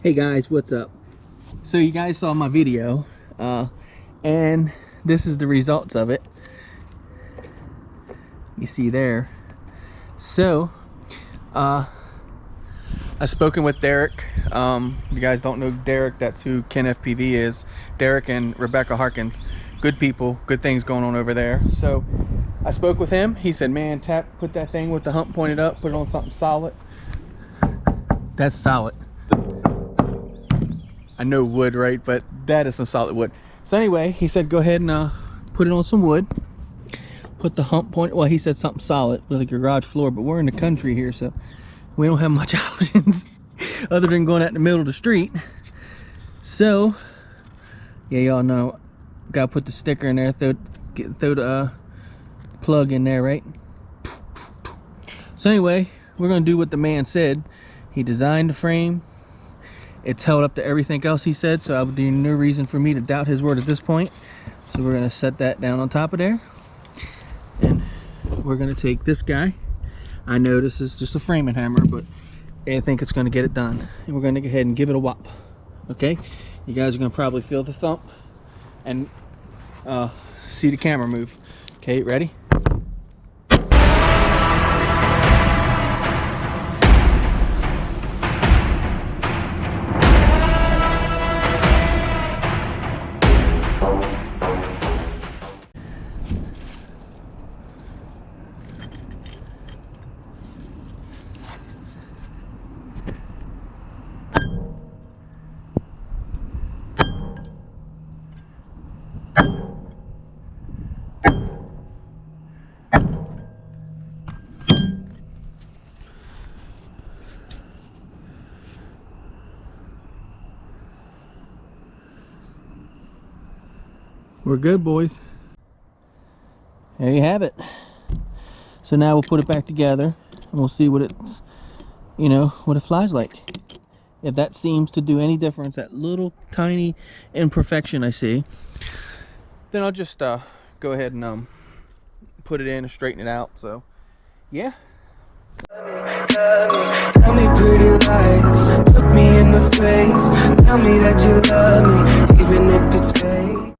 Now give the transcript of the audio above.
Hey guys, what's up? So you guys saw my video and this is the results of it. You see there. So I've spoken with Derek. You guys don't know Derek, that's who Ken FPV is. Derek and Rebecca Harkins, good people, good things going on over there. So I spoke with him. He said, man, put that thing with the hump pointed up, put it on something solid. That's solid. I know wood, right? But that is some solid wood. So anyway, he said go ahead and put it on some wood. Put the hump point, well, he said something solid, like your garage floor, but we're in the country here, so we don't have much options other than going out in the middle of the street. So yeah, y'all know, gotta put the sticker in there, throw the plug in there, right? So anyway, we're gonna do what the man said. He designed the frame. It's held up to everything else he said, so I would be no reason for me to doubt his word at this point. So we're gonna set that down on top of there, and we're gonna take this guy. I know this is just a framing hammer, but I think it's gonna get it done. And we're gonna go ahead and give it a whop. Okay, you guys are gonna probably feel the thump and see the camera move. Okay, ready? We're good, boys. There you have it. So now we'll put it back together and we'll see what it's, you know, what it flies like. If that seems to do any difference, that little tiny imperfection I see, then I'll just go ahead and put it in and straighten it out. So yeah. Tell me pretty lies, look me in the face, tell me that you love me, even if it's fake.